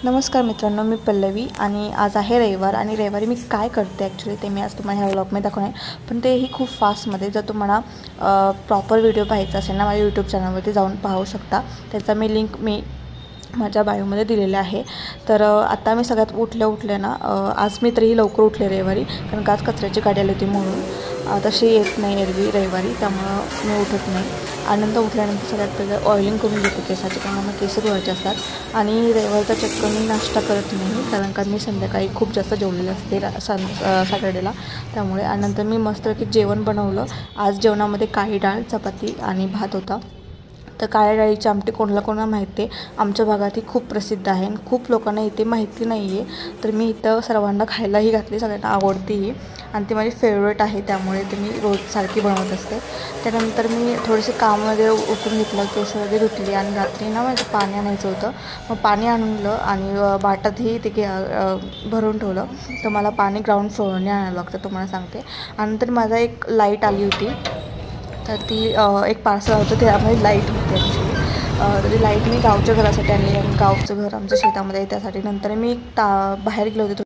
नमस्कार मित्रांनो, मी पल्लवी आणि आज आहे रविवार आणि रविवारी मी काय करते ॲक्च्युली ते मी आज तुम्हाला ह्या व्लॉगमध्ये दाखवणार आहे. पण तेही खूप फास्टमध्ये. जर तुम्हाला प्रॉपर व्हिडिओ पाहायचा असेल ना, माझ्या यूट्यूब चॅनलवरती जाऊन पाहू शकता. त्याचा लिंक मी माझ्या बायोमध्ये दिलेला आहे. तर आता मी सगळ्यात उठल्या ना, आज मी तरीही लवकर उठले रविवारी, कारण का आज कचऱ्याची गाडी आली होती म्हणून. तशी येत नाही एरवी रविवारी, त्यामुळं मी उठत नाही. आनंद उठल्यानंतर सगळ्यात पहिलं ऑइलिंग करून घेते केसाचे, कारण मला केस धुवायचे असतात. आणि रविवारचा चक्कर मी नाश्ता करत नाही, कारण का मी संध्याकाळी खूप जास्त जेवलेले असते सॅटर्डेला. त्यामुळे आणि नंतर मी मस्तपैकी जेवण बनवलं. आज जेवणामध्ये काळी डाळ, चपाती आणि भात होता. तर काळ्या डाळीची आमटी कोणाला माहिती आहे, आमच्या भागात ही खूप प्रसिद्ध आहे आणि खूप लोकांना इथे माहिती नाही आहे. तर मी इथं सर्वांना खायलाही घातली, सगळ्यांना आवडतीही आणि ती माझी फेवरेट आहे. त्यामुळे ते मी रोज सारखी बनवत असते. त्यानंतर मी थोडेसे काम वगैरे उठून घेतलं, केस वगैरे धुतली आणि रात्री ना माझं पाणी आणायचं होतं. मग पाणी आणलं आणि बाटातही ते भरून ठेवलं. तर मला पाणी ग्राउंड फ्लोअरने आणायला लागतं, तुम्हाला सांगते. आणि नंतर माझा एक लाईट आली होती, तर ती एक पार्सल होतं, त्यामध्ये लाईट होती ॲक्च्युली. तर ती लाईट मी गावच्या घरासाठी आणली आणि गावचं घर आमच्या शेतामध्ये आहे त्यासाठी. नंतर मी बाहेर गेले होते